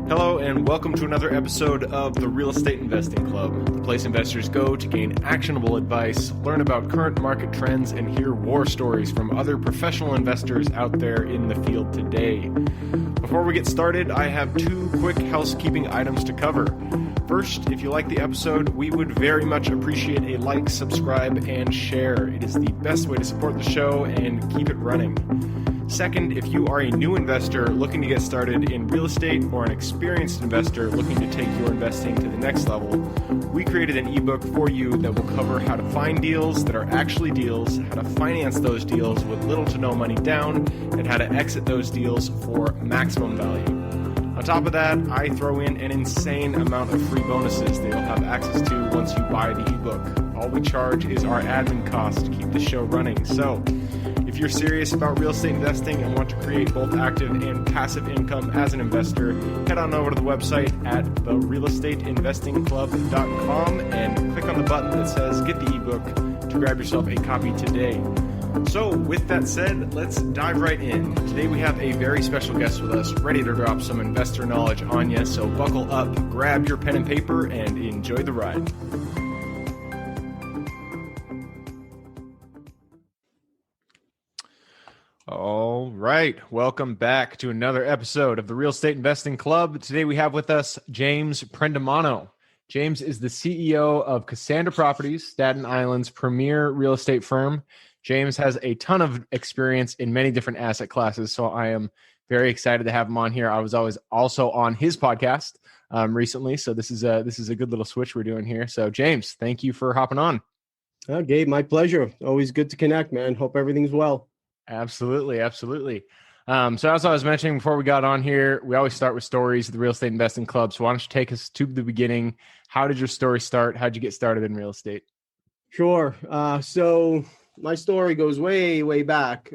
Hello and welcome to another episode of the Real Estate Investing Club, the place investors go to gain actionable advice, learn about current market trends, and hear war stories from other professional investors out there in the field today. Before we get started, I have two quick housekeeping items to cover. First, if you like the episode, we would very much appreciate a like, subscribe, and share. It is the best way to support the show and keep it running. Second, if you are a new investor looking to get started in real estate or an experienced investor looking to take your investing to the next level, we created an ebook for you that will cover how to find deals that are actually deals, how to finance those deals with little to no money down, and how to exit those deals for maximum value. On top of that, I throw in an insane amount of free bonuses that you'll have access to once you buy the ebook. All we charge is our admin cost to keep the show running. So, if you're serious about real estate investing and want to create both active and passive income as an investor, head on over to the website at therealestateinvestingclub.com and click on the button that says Get the ebook to grab yourself a copy today. So with that said, let's dive right in. Today we have a very special guest with us, ready to drop some investor knowledge on you. So buckle up, grab your pen and paper, and enjoy the ride. All right. Welcome back to another episode of the Real Estate Investing Club. Today we have with us James Prendamano. James is the CEO of Cassandra Properties, Staten Island's premier real estate firm. James has a ton of experience in many different asset classes, so I am very excited to have him on here. I was always also on his podcast recently, so this is a good little switch we're doing here. So James, thank you for hopping on. Gabe, my pleasure. Always good to connect, man. Hope everything's well. Absolutely. So as I was mentioning before we got on here, we always start with stories at the Real Estate Investing Club. So why don't you take us to the beginning? How did your story start? How'd you get started in real estate? Sure. So my story goes way, way back.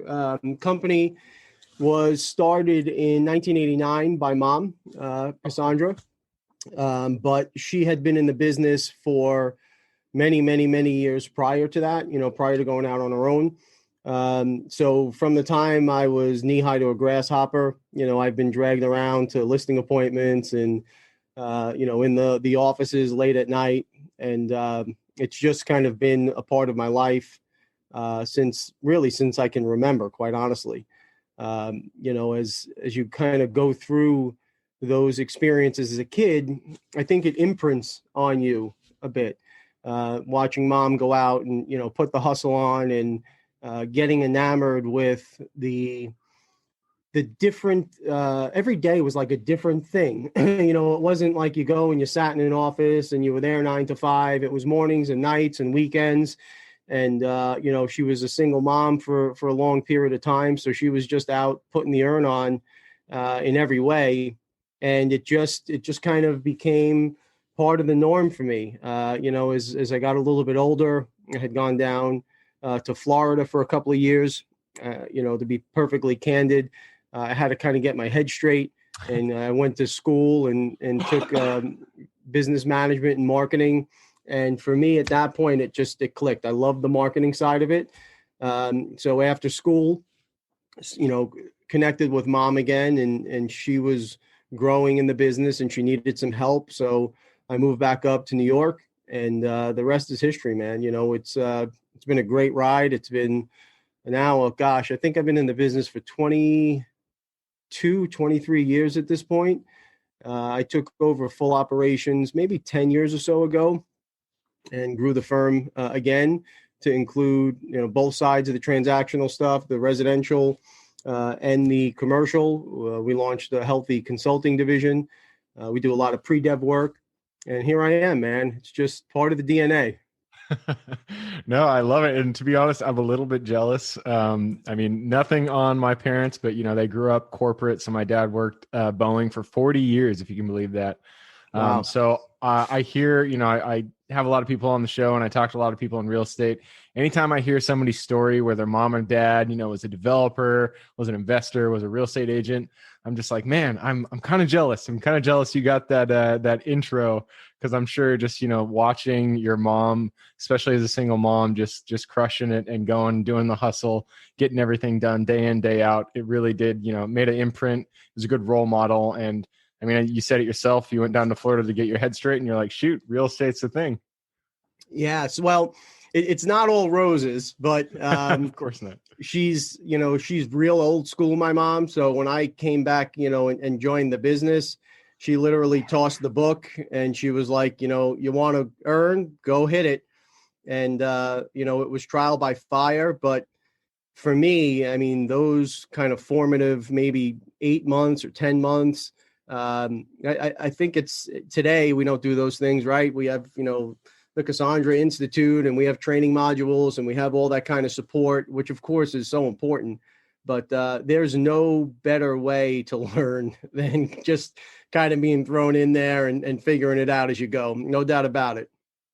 Company was started in 1989 by mom, Cassandra. But she had been in the business for many, many, many years prior to that, prior to going out on her own. So from the time I was knee high to a grasshopper, I've been dragged around to listing appointments and, in the offices late at night. And it's just kind of been a part of my life since I can remember, quite honestly. As you kind of go through those experiences as a kid, I think it imprints on you a bit. Watching mom go out and, put the hustle on and getting enamored with the different, every day was like a different thing. It wasn't like you go and you sat in an office and you were there 9 to 5. It was mornings and nights and weekends. And, she was a single mom for a long period of time. So she was just out putting the earn on in every way. And it just kind of became part of the norm for me. As I got a little bit older, I had gone down to Florida for a couple of years, to be perfectly candid. I had to kind of get my head straight, and I went to school and took business management and marketing. And for me at that point, it clicked. I loved the marketing side of it. So after school, connected with mom again, and she was growing in the business and she needed some help. So I moved back up to New York, and the rest is history, man. It's been a great ride. It's been now, I think I've been in the business for 22, 23 years at this point. I took over full operations maybe 10 years or so ago and grew the firm again to include, both sides of the transactional stuff, the residential and the commercial. We launched a healthy consulting division. We do a lot of pre-dev work. And here I am, man. It's just part of the DNA. No, I love it. And to be honest, I'm a little bit jealous. Nothing on my parents, but they grew up corporate. So my dad worked Boeing for 40 years, if you can believe that. Wow. So I hear, I have a lot of people on the show and I talk to a lot of people in real estate. Anytime I hear somebody's story where their mom and dad, was a developer, was an investor, was a real estate agent, I'm just like, man, I'm kind of jealous. I'm kind of jealous you got that intro, because I'm sure just, watching your mom, especially as a single mom, just crushing it and doing the hustle, getting everything done day in, day out. It really did, made an imprint. It was a good role model. And I mean, you said it yourself. You went down to Florida to get your head straight and you're like, shoot, real estate's the thing. Yes. Well, it's not all roses, but Of course not. she's real old school, my mom. So when I came back, and joined the business, she literally tossed the book and she was like, you want to earn, go hit it. And, it was trial by fire. But for me, I mean, those kind of formative, maybe 8 months or 10 months, I think it's today we don't do those things, right? We have, the Cassandra Institute, and we have training modules, and we have all that kind of support, which of course is so important. But there's no better way to learn than just kind of being thrown in there and figuring it out as you go. No doubt about it.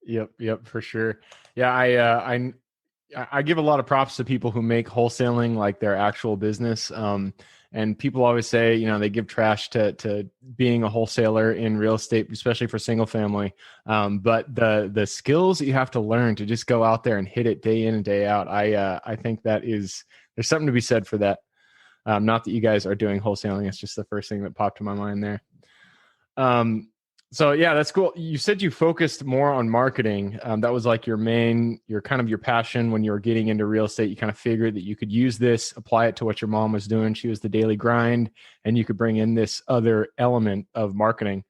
Yep, for sure. Yeah, I give a lot of props to people who make wholesaling like their actual business. And people always say, they give trash to being a wholesaler in real estate, especially for single family. But the skills that you have to learn to just go out there and hit it day in and day out, I think there's something to be said for that. Not that you guys are doing wholesaling. It's just the first thing that popped to my mind there. So yeah, that's cool. You said you focused more on marketing. That was like your passion when you were getting into real estate. You kind of figured that you could use this, apply it to what your mom was doing. She was the daily grind, and you could bring in this other element of marketing.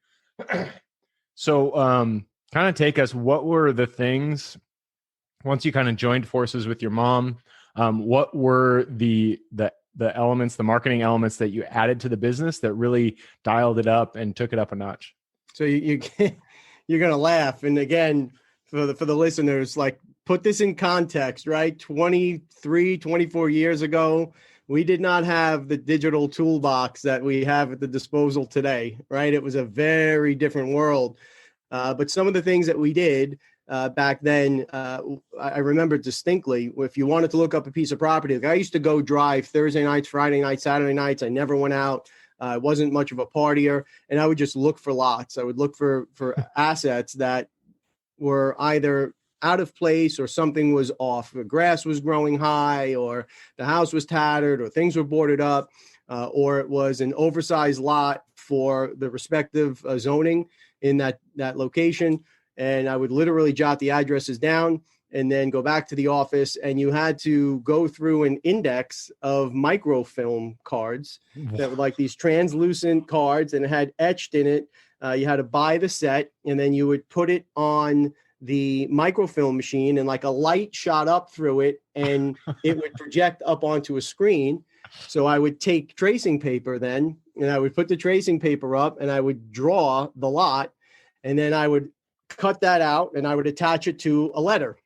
So kind of take us, what were the things, once you kind of joined forces with your mom, what were the elements, the marketing elements that you added to the business that really dialed it up and took it up a notch? So you're going to laugh. And again, for the listeners, like, put this in context, right? 23, 24 years ago, we did not have the digital toolbox that we have at the disposal today, right? It was a very different world. But some of the things that we did back then, I remember distinctly. If you wanted to look up a piece of property, like, I used to go drive Thursday nights, Friday nights, Saturday nights. I never went out. I wasn't much of a partier, and I would just look for lots. I would look for assets that were either out of place or something was off. The grass was growing high, or the house was tattered, or things were boarded up, or it was an oversized lot for the respective zoning in that location. And I would literally jot the addresses down and then go back to the office, and you had to go through an index of microfilm cards that were like these translucent cards, and it had etched in it. You had to buy the set, and then you would put it on the microfilm machine, and like a light shot up through it, and it would project up onto a screen. So I would take tracing paper then, and I would put the tracing paper up, and I would draw the lot, and then I would cut that out, and I would attach it to a letter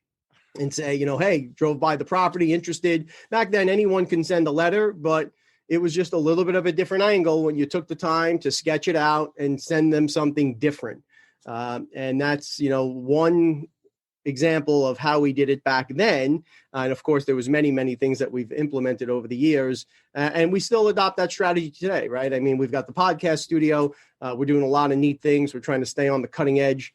and say, hey, drove by the property, interested. Back then, anyone can send a letter, but it was just a little bit of a different angle when you took the time to sketch it out and send them something different. And that's, one example of how we did it back then. And of course, there was many, many things that we've implemented over the years. And we still adopt that strategy today, right? I mean, we've got the podcast studio. We're doing a lot of neat things. We're trying to stay on the cutting edge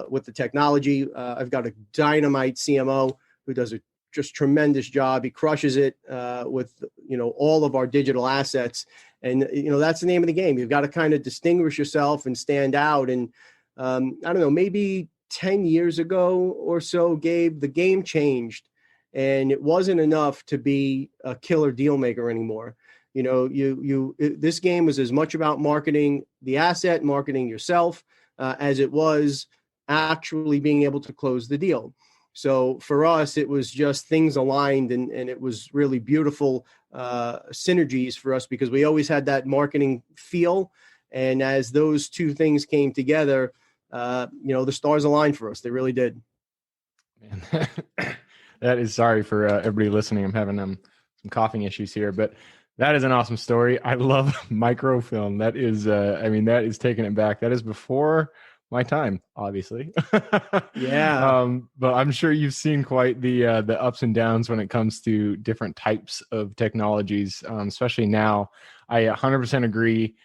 with the technology. I've got a dynamite CMO who does a just tremendous job. He crushes it with, all of our digital assets. And, that's the name of the game. You've got to kind of distinguish yourself and stand out. And I don't know, maybe 10 years ago or so, Gabe, the game changed, and it wasn't enough to be a killer deal maker anymore. This game was as much about marketing the asset, marketing yourself, as it was actually being able to close the deal. So for us, it was just things aligned, and it was really beautiful synergies for us, because we always had that marketing feel. And as those two things came together, the stars aligned for us. They really did. Man, that is, sorry for everybody listening. I'm having some coughing issues here, but that is an awesome story. I love microfilm. That is, that is taking it back. That is before my time, obviously. Yeah. But I'm sure you've seen quite the ups and downs when it comes to different types of technologies, especially now. I 100% agree.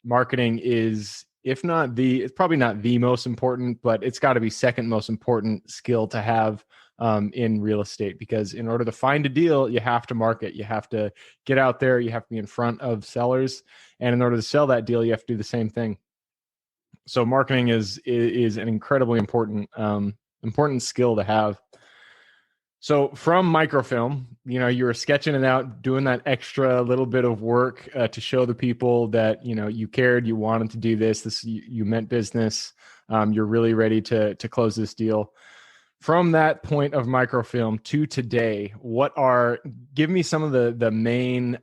Marketing is, if not it's probably not the most important, but it's got to be second most important skill to have in real estate, because in order to find a deal, you have to market, you have to get out there, you have to be in front of sellers. And in order to sell that deal, you have to do the same thing. So marketing is an incredibly important skill to have. So from Microfilm, you were sketching it out, doing that extra little bit of work to show the people that, you cared, you wanted to do this, you meant business. You're really ready to close this deal. From that point of Microfilm to today, give me some of the main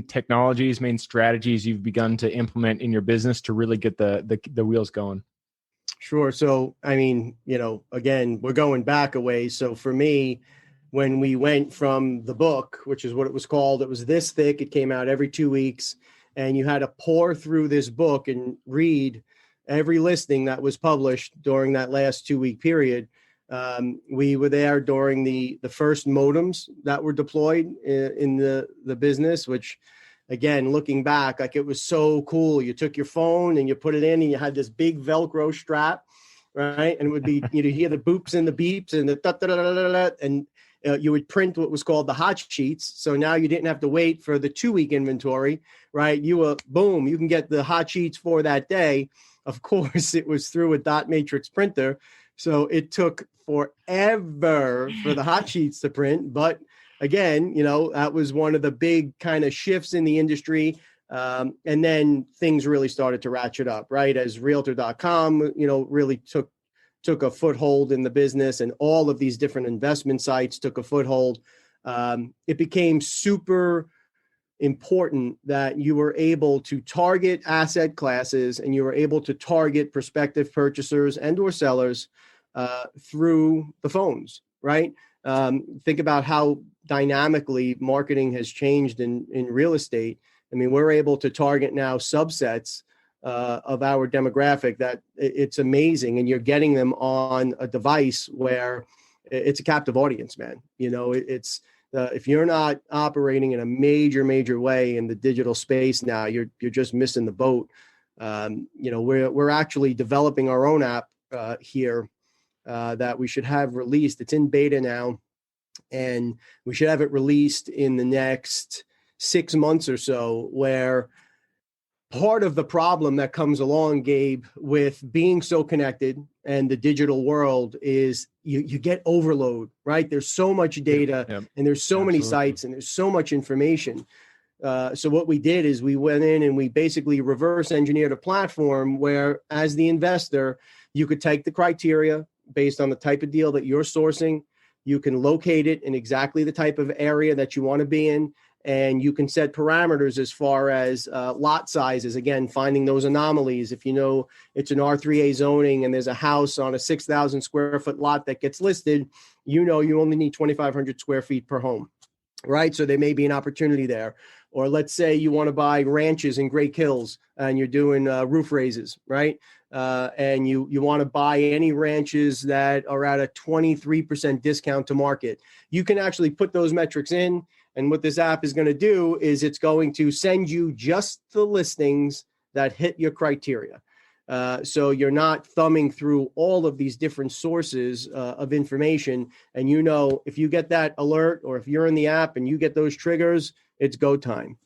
technologies, main strategies you've begun to implement in your business to really get the wheels going. Sure. So, again, we're going back a ways. So for me, when we went from the book, which is what it was called, it was this thick, it came out every 2 weeks, and you had to pour through this book and read every listing that was published during that last 2-week period. We were there during the first modems that were deployed in the business, which, again, looking back, like, it was so cool. You took your phone and you put it in and you had this big Velcro strap, right? And it would be, you'd hear the boops and the beeps and the da-da-da-da-da-da, and you would print what was called the hot sheets. So now you didn't have to wait for the 2-week inventory, right? You can get the hot sheets for that day. Of course, it was through a dot matrix printer. So it took forever for the hot sheets to print. But again, that was one of the big kind of shifts in the industry. And then things really started to ratchet up, right? As realtor.com, really took a foothold in the business, and all of these different investment sites took a foothold. It became super important that you were able to target asset classes and you were able to target prospective purchasers and or sellers through the phones, right? Think about how dynamically marketing has changed in real estate. We're able to target now subsets of our demographic that it's amazing. And you're getting them on a device where it's a captive audience, man. It's if you're not operating in a major way in the digital space now, you're just missing the boat. We're actually developing our own app here that we should have released. It's in beta now, and we should have it released in the next 6 months or so, where part of the problem that comes along, Gabe, with being so connected and the digital world is you get overload, right? There's so much data and there's so many sites and there's so much information. So what we did is we went in and we basically reverse engineered a platform where, as the investor, you could take the criteria based on the type of deal that you're sourcing. You can locate it in exactly the type of area that you want to be in. And you can set parameters as far as lot sizes, again, finding those anomalies. If it's an R3A zoning and there's a house on a 6,000 square foot lot that gets listed, you only need 2,500 square feet per home, right? So there may be an opportunity there. Or let's say you want to buy ranches in Great Hills and you're doing roof raises, right? And you want to buy any ranches that are at a 23% discount to market. You can actually put those metrics in. And what this app is going to do is it's going to send you just the listings that hit your criteria. So you're not thumbing through all of these different sources of information. And if you get that alert, or if you're in the app and you get those triggers, it's go time,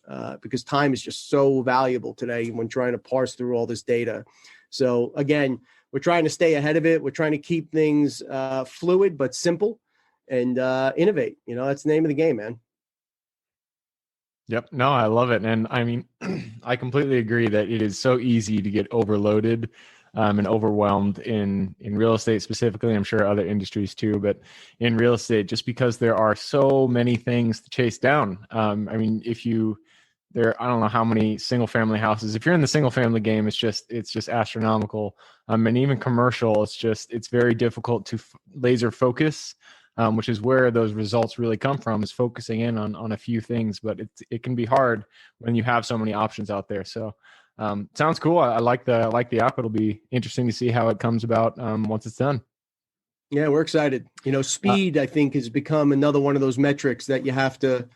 because time is just so valuable today when trying to parse through all this data. So again, we're trying to stay ahead of it. We're trying to keep things fluid but simple, and innovate. That's the name of the game, man. Yep. No, I love it. And I completely agree that it is so easy to get overloaded and overwhelmed in real estate specifically. I'm sure other industries too, but in real estate, just because there are so many things to chase down. I don't know how many single family houses, if you're in the single family game, it's just astronomical. And even commercial, it's very difficult to laser focus. Which is where those results really come from, is focusing in on a few things, but it can be hard when you have so many options out there. So sounds cool. I like the app. It'll be interesting to see how it comes about once it's done. Yeah, we're excited. Speed, I think, has become another one of those metrics that you have to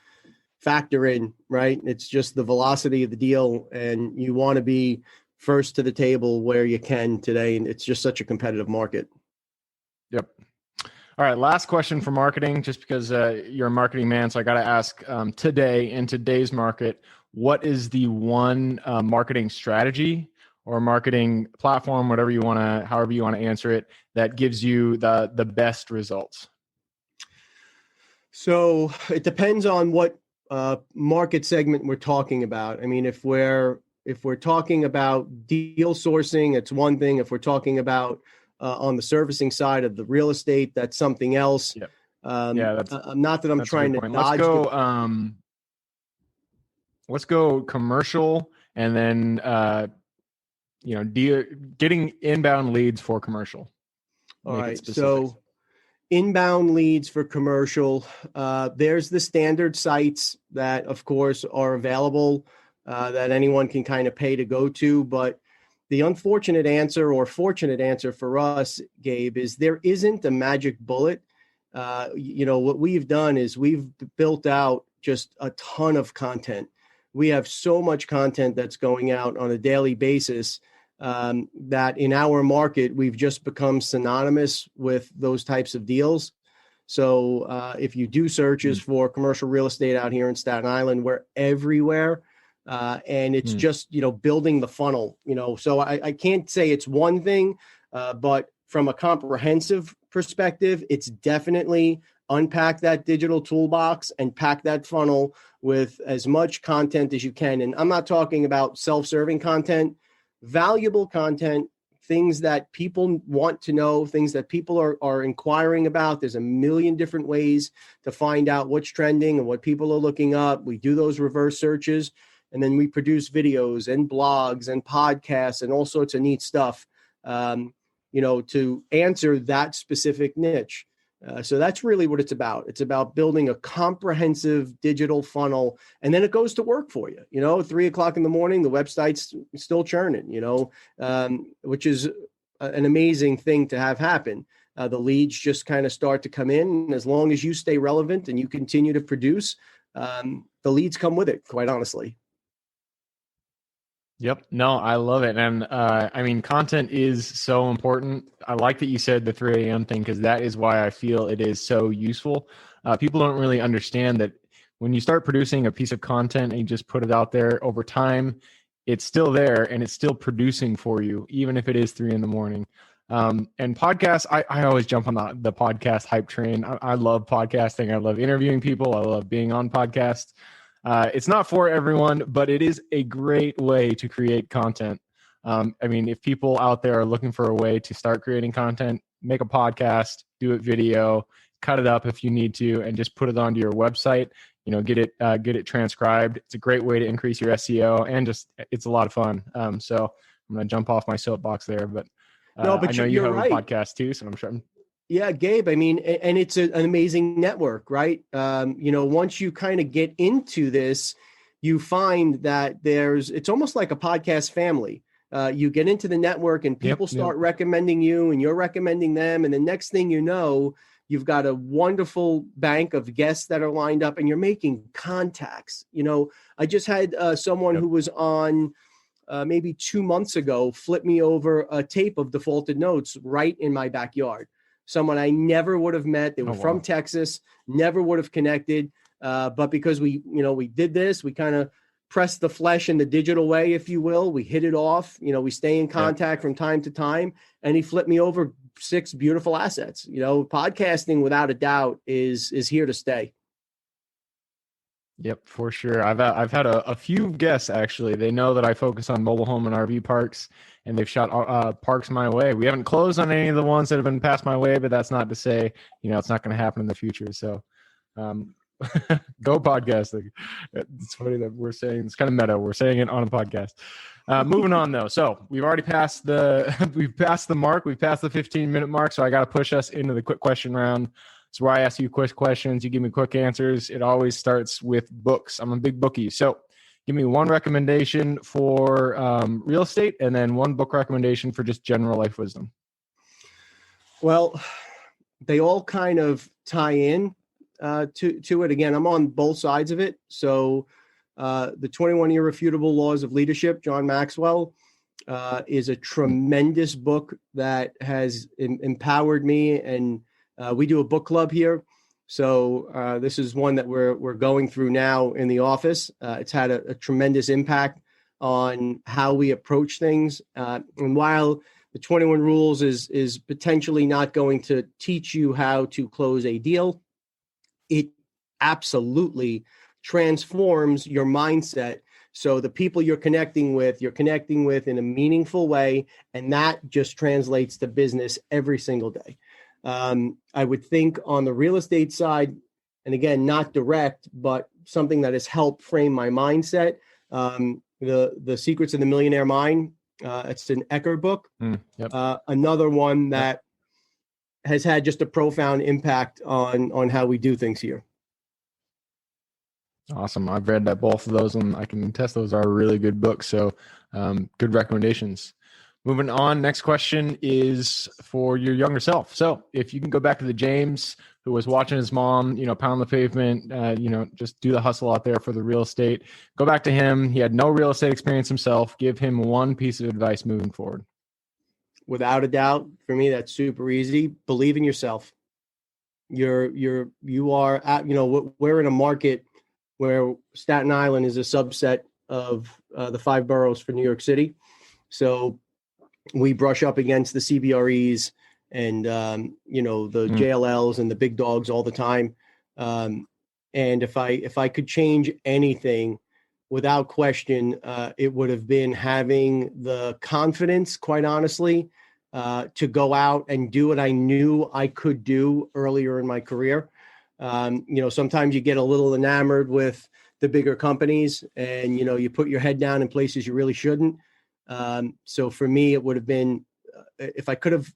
factor in, right? It's just the velocity of the deal, and you want to be first to the table where you can today. And it's just such a competitive market. Yep. All right, last question for marketing, just because you're a marketing man, so I got to ask today, in today's market, what is the one marketing strategy or marketing platform, however you want to answer it, that gives you the best results? So it depends on what market segment we're talking about. I mean, if we're talking about deal sourcing, it's one thing. If we're talking about on the servicing side of the real estate, that's something else. Yep. That's not that I'm trying to dodge. Let's go commercial, and then getting inbound leads for commercial. All right. So inbound leads for commercial, there's the standard sites that, of course, are available that anyone can kind of pay to go to. But the unfortunate answer, or fortunate answer for us, Gabe, is there isn't a magic bullet. What we've done is we've built out just a ton of content. We have so much content that's going out on a daily basis that in our market, we've just become synonymous with those types of deals. So if you do searches for commercial real estate out here in Staten Island, we're everywhere. And it's just, building the funnel, so I can't say it's one thing, but from a comprehensive perspective, it's definitely unpack that digital toolbox and pack that funnel with as much content as you can. And I'm not talking about self-serving content, valuable content, things that people want to know, things that people are inquiring about. There's a million different ways to find out what's trending and what people are looking up. We do those reverse searches, and then we produce videos and blogs and podcasts and all sorts of neat stuff, to answer that specific niche. So that's really what it's about. It's about building a comprehensive digital funnel, and then it goes to work for you. 3:00 in the morning, the website's still churning, which is an amazing thing to have happen. The leads just kind of start to come in. And as long as you stay relevant and you continue to produce, the leads come with it, quite honestly. Yep. No, I love it. And content is so important. I like that you said the 3 a.m. thing, because that is why I feel it is so useful. People don't really understand that when you start producing a piece of content and you just put it out there over time, it's still there and it's still producing for you, even if it is 3 a.m. And podcasts, I always jump on the podcast hype train. I love podcasting. I love interviewing people. I love being on podcasts. It's not for everyone, but it is a great way to create content. If people out there are looking for a way to start creating content, make a podcast, do it video, cut it up if you need to, and just put it onto your website. Get it transcribed. It's a great way to increase your SEO, and it's a lot of fun. So I'm going to jump off my soapbox there, but I know you have a podcast too, so I'm sure. Yeah, Gabe, and it's an amazing network, right? Once you kind of get into this, you find that it's almost like a podcast family. You get into the network and people start recommending you, and you're recommending them. And the next thing you know, you've got a wonderful bank of guests that are lined up, and you're making contacts. I just had someone who was on maybe 2 months ago flip me over a tape of defaulted notes right in my backyard. Someone I never would have met. They were from Texas, never would have connected. But because we did this, we kind of pressed the flesh in the digital way, if you will. We hit it off. We stay in contact from time to time. And he flipped me over 6 beautiful assets. Podcasting, without a doubt, is here to stay. Yep, for sure. I've had a few guests, actually. They know that I focus on mobile home and RV parks, and they've shot parks my way. We haven't closed on any of the ones that have been passed my way, but that's not to say, it's not going to happen in the future. So go podcasting. It's funny that we're saying, it's kind of meta. We're saying it on a podcast. Moving on though. So we've already passed we've passed the mark. We've passed the 15-minute mark. So I got to push us into the quick question round. It's where I ask you quick questions. You give me quick answers. It always starts with books. I'm a big bookie. So give me one recommendation for real estate, and then one book recommendation for just general life wisdom. Well, they all kind of tie in to it. Again, I'm on both sides of it. So the 21 Irrefutable Laws of Leadership, John Maxwell, is a tremendous book that has empowered me and We do a book club here. So this is one that we're going through now in the office. It's had a tremendous impact on how we approach things. And while the 21 Rules is potentially not going to teach you how to close a deal, it absolutely transforms your mindset. So the people you're connecting with in a meaningful way, and that just translates to business every single day. I would think on the real estate side, and again, not direct, but something that has helped frame my mindset. The Secrets of the Millionaire Mind. It's an Ecker book. Yep. Another one that has had just a profound impact on how we do things here. Awesome. I've read that both of those, and I can attest those are really good books. So good recommendations. Moving on, next question is for your younger self. So if you can go back to the James who was watching his mom, pound the pavement, just do the hustle out there for the real estate, go back to him. He had no real estate experience himself. Give him one piece of advice moving forward. Without a doubt, for me, that's super easy. Believe in yourself. You are at, we're in a market where Staten Island is a subset of the 5 boroughs for New York City. So we brush up against the CBREs and, the JLLs and the big dogs all the time. And if I could change anything, without question, it would have been having the confidence, quite honestly, to go out and do what I knew I could do earlier in my career. Sometimes you get a little enamored with the bigger companies and, you put your head down in places you really shouldn't. So for me, it would have been, if I could have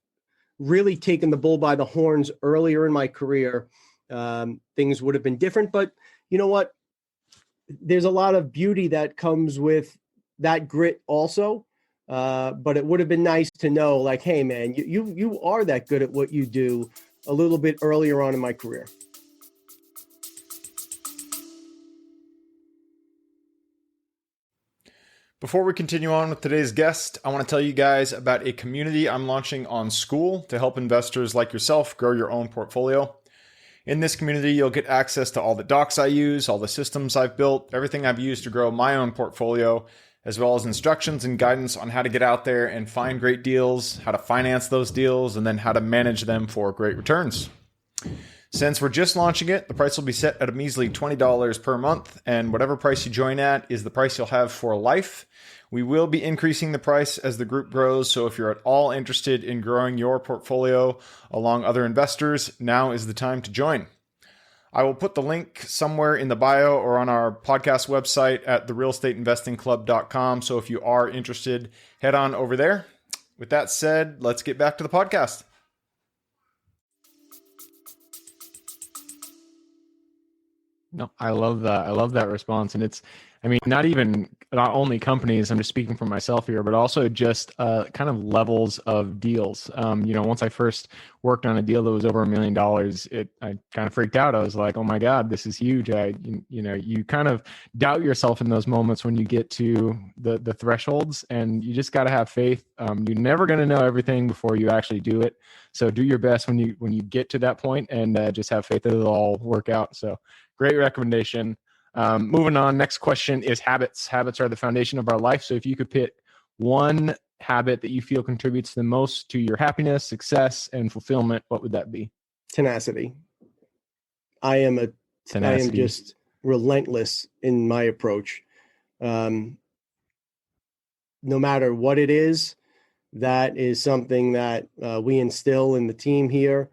really taken the bull by the horns earlier in my career, things would have been different. But you know what? There's a lot of beauty that comes with that grit also. But it would have been nice to know, like, hey, man, you are that good at what you do a little bit earlier on in my career. Before we continue on with today's guest, I want to tell you guys about a community I'm launching on School to help investors like yourself grow your own portfolio. In this community, you'll get access to all the docs I use, all the systems I've built, everything I've used to grow my own portfolio, as well as instructions and guidance on how to get out there and find great deals, how to finance those deals, and then how to manage them for great returns. Since we're just launching it, the price will be set at a measly $20 per month, and whatever price you join at is the price you'll have for life. We will be increasing the price as the group grows, so if you're at all interested in growing your portfolio along other investors, now is the time to join. I will put the link somewhere in the bio or on our podcast website at therealestateinvestingclub.com, so if you are interested, head on over there. With that said, let's get back to the podcast. No, I love that. I love that response. And not only companies, I'm just speaking for myself here, but also just kind of levels of deals. Once I first worked on a deal that was over $1 million, I kind of freaked out. I was like, oh my God, this is huge. You kind of doubt yourself in those moments when you get to the thresholds, and you just got to have faith. You're never going to know everything before you actually do it. So do your best when you get to that point, and just have faith that it'll all work out. So great recommendation. Moving on, next question is habits. Habits are the foundation of our life. So if you could pick one habit that you feel contributes the most to your happiness, success, and fulfillment, what would that be? Tenacity. I am just relentless in my approach. No matter what it is, that is something that we instill in the team here.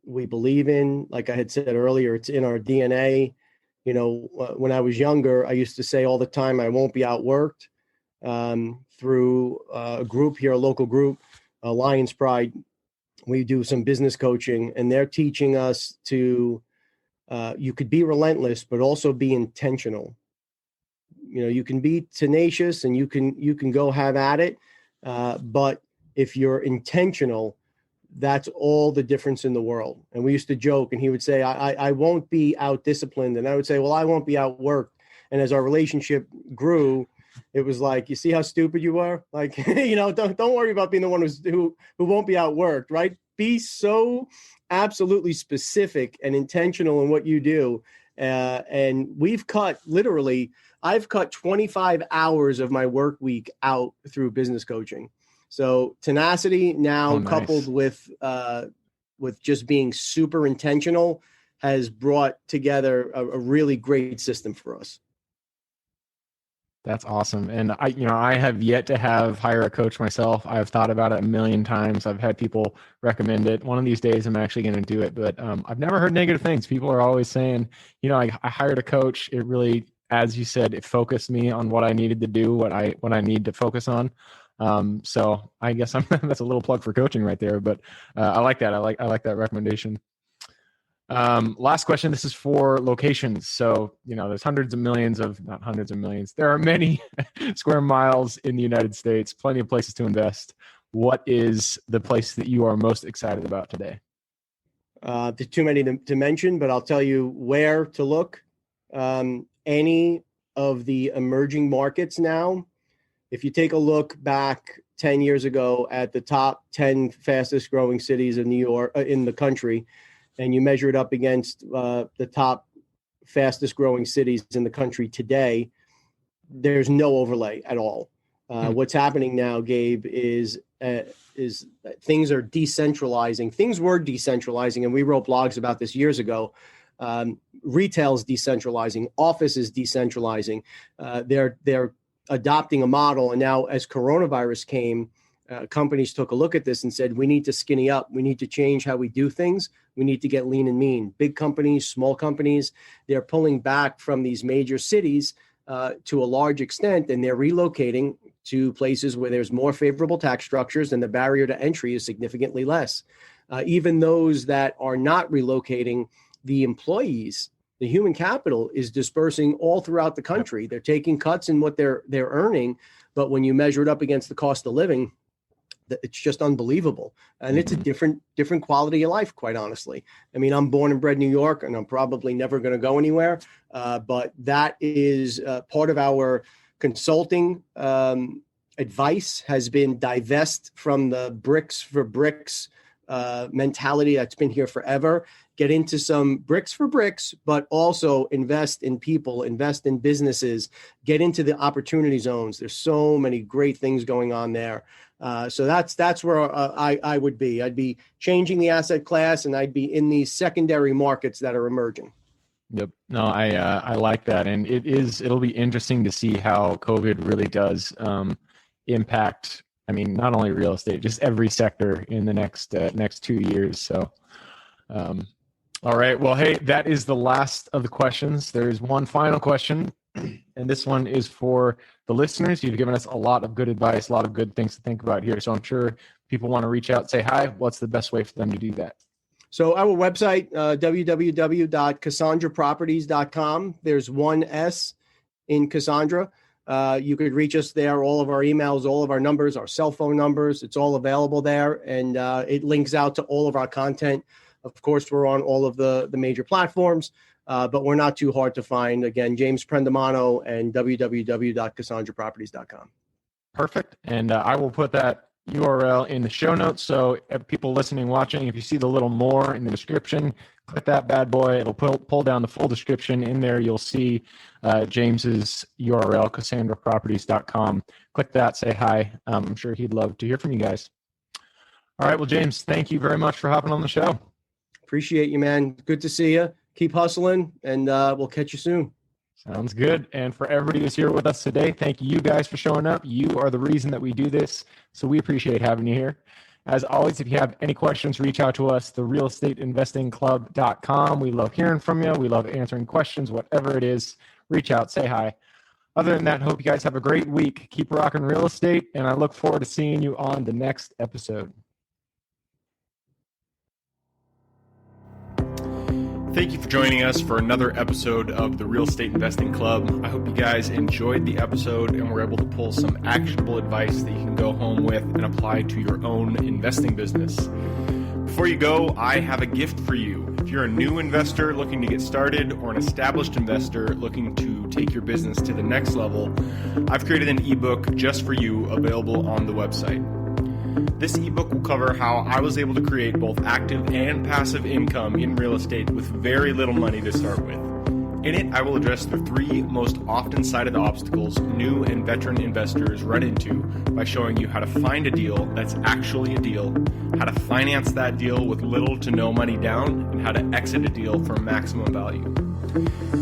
We believe in, like I had said earlier, it's in our DNA. When I was younger, I used to say all the time, I won't be outworked. Through a group here, a local group, Lions Pride, we do some business coaching, and they're teaching us to, you could be relentless, but also be intentional. You can be tenacious and you can go have at it. But if you're intentional, that's all the difference in the world. And we used to joke, and he would say, I won't be out disciplined. And I would say, well, I won't be outworked. And as our relationship grew, it was like, you see how stupid you are? Like, don't worry about being the one who won't be outworked, right? be so absolutely specific and intentional in what you do. And I've cut 25 hours of my work week out through business coaching. So tenacity now coupled with just being super intentional has brought together a really great system for us. That's awesome. And I have yet to hire a coach myself. I've thought about it a million times. I've had people recommend it. One of these days I'm actually going to do it, but I've never heard negative things. People are always saying, I hired a coach. It really, as you said, it focused me on what I needed to do, what I need to focus on. So I guess that's a little plug for coaching right there, but I like that. I like that recommendation. Last question. This is for locations. So, there's not hundreds of millions. There are many square miles in the United States, plenty of places to invest. What is the place that you are most excited about today? There's too many to mention, but I'll tell you where to look. Any of the emerging markets now, if you take a look back 10 years ago at the top 10 fastest growing cities in the country, and you measure it up against the top fastest growing cities in the country today, there's no overlay at all. What's happening now, Gabe, is things are decentralizing. Things were decentralizing, and we wrote blogs about this years ago. Retail is decentralizing. Office is decentralizing. They're adopting a model, and now as coronavirus came, companies took a look at this and said, we need to skinny up. We need to change how we do things. We need to get lean and mean. Big companies, small companies, they're pulling back from these major cities to a large extent, and they're relocating to places where there's more favorable tax structures and the barrier to entry is significantly less. Even those that are not relocating, the employees, the human capital is dispersing all throughout the country. They're taking cuts in what they're earning, but when you measure it up against the cost of living, it's just unbelievable. And it's a different quality of life, quite honestly. I mean, I'm born and bred in New York, and I'm probably never going to go anywhere. But that is part of our consulting advice has been divest from the bricks for bricks mentality that's been here forever. Get into some bricks for bricks, but also invest in people, invest in businesses, get into the opportunity zones. There's so many great things going on there. So that's where I would be. I'd be changing the asset class, and I'd be in these secondary markets that are emerging. Yep. No, I like that. And it'll be interesting to see how COVID really does impact, not only real estate, just every sector in the next 2 years. So, all right. Well, hey, that is the last of the questions. There's one final question, and this one is for the listeners. You've given us a lot of good advice, a lot of good things to think about here. So I'm sure people want to reach out, say hi. What's the best way for them to do that? So our website, www.cassandraproperties.com. There's one S in Cassandra. You could reach us there. All of our emails, all of our numbers, our cell phone numbers, it's all available there. And it links out to all of our content. Of course, we're on all of the major platforms, but we're not too hard to find. Again, James Prendamano and www.cassandraproperties.com. Perfect. And I will put that URL in the show notes. So people listening, watching, if you see the little more in the description, click that bad boy. It'll pull down the full description. In there, you'll see James's URL, cassandraproperties.com. Click that, say hi. I'm sure he'd love to hear from you guys. All right. Well, James, thank you very much for hopping on the show. Appreciate you, man. Good to see you. Keep hustling, and we'll catch you soon. Sounds good. And for everybody who's here with us today, thank you guys for showing up. You are the reason that we do this, so we appreciate having you here. As always, if you have any questions, reach out to us, therealestateinvestingclub.com. We love hearing from you. We love answering questions, whatever it is. Reach out, say hi. Other than that, hope you guys have a great week. Keep rocking real estate, and I look forward to seeing you on the next episode. Thank you for joining us for another episode of the Real Estate Investing Club. I hope you guys enjoyed the episode and were able to pull some actionable advice that you can go home with and apply to your own investing business. Before you go, I have a gift for you. If you're a new investor looking to get started or an established investor looking to take your business to the next level, I've created an ebook just for you available on the website. This ebook will cover how I was able to create both active and passive income in real estate with very little money to start with. In it, I will address the 3 most often cited obstacles new and veteran investors run into by showing you how to find a deal that's actually a deal, how to finance that deal with little to no money down, and how to exit a deal for maximum value.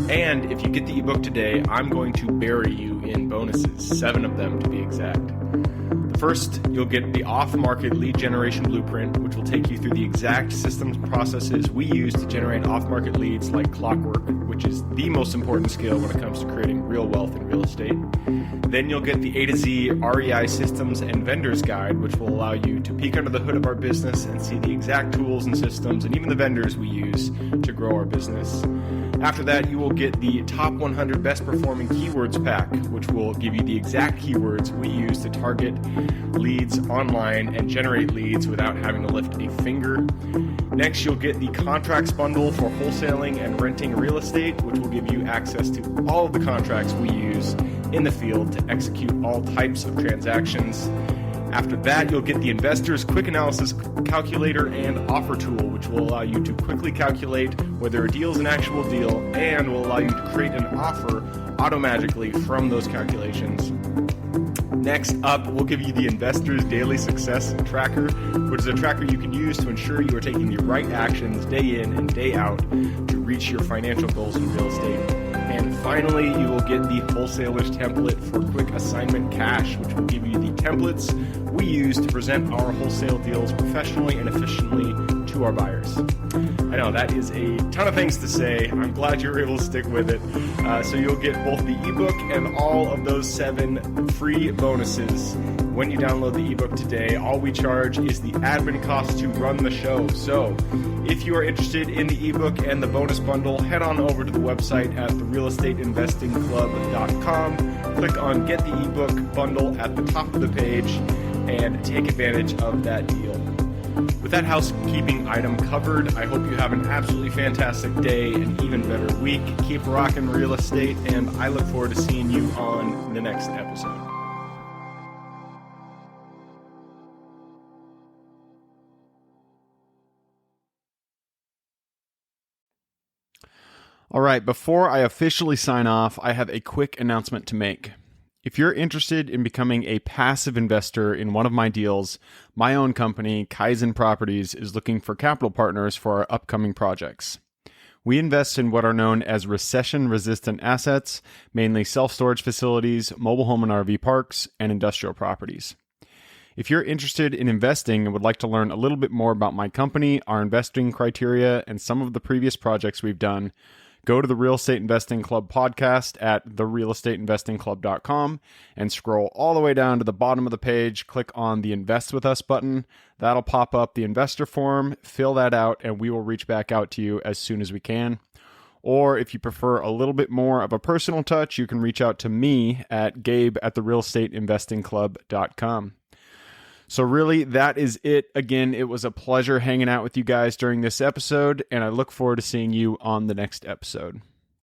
And if you get the ebook today, I'm going to bury you in bonuses, 7 of them to be exact. First, you'll get the off-market lead generation blueprint, which will take you through the exact systems and processes we use to generate off-market leads like clockwork, which is the most important skill when it comes to creating real wealth in real estate. Then you'll get the A to Z REI systems and vendors guide, which will allow you to peek under the hood of our business and see the exact tools and systems and even the vendors we use to grow our business. After that, you will get the top 100 best performing keywords pack, which will give you the exact keywords we use to target leads online and generate leads without having to lift a finger. Next, you'll get the contracts bundle for wholesaling and renting real estate, which will give you access to all of the contracts we use in the field to execute all types of transactions. After that, you'll get the Investor's Quick Analysis Calculator and Offer Tool, which will allow you to quickly calculate whether a deal is an actual deal and will allow you to create an offer automagically from those calculations. Next up, we'll give you the Investor's Daily Success Tracker, which is a tracker you can use to ensure you are taking the right actions day in and day out to reach your financial goals in real estate. And finally, you will get the Wholesaler's Template for Quick Assignment Cash, which will give you the templates we use to present our wholesale deals professionally and efficiently to our buyers. I know that is a ton of things to say. I'm glad you were able to stick with it. So you'll get both the ebook and all of those 7 free bonuses when you download the ebook today. All we charge is the admin cost to run the show. So if you are interested in the ebook and the bonus bundle, head on over to the website at therealestateinvestingclub.com. Click on Get the Ebook Bundle at the top of the page and take advantage of that deal. With that housekeeping item covered, I hope you have an absolutely fantastic day and even better week. Keep rocking real estate, and I look forward to seeing you on the next episode. All right, before I officially sign off, I have a quick announcement to make. If you're interested in becoming a passive investor in one of my deals, my own company, Kaizen Properties, is looking for capital partners for our upcoming projects. We invest in what are known as recession-resistant assets, mainly self-storage facilities, mobile home and RV parks, and industrial properties. If you're interested in investing and would like to learn a little bit more about my company, our investing criteria, and some of the previous projects we've done, go to the Real Estate Investing Club podcast at therealestateinvestingclub.com and scroll all the way down to the bottom of the page. Click on the Invest With Us button. That'll pop up the investor form. Fill that out, and we will reach back out to you as soon as we can. Or if you prefer a little bit more of a personal touch, you can reach out to me at gabe@therealestateinvestingclub.com. So really, that is it. Again, it was a pleasure hanging out with you guys during this episode, and I look forward to seeing you on the next episode.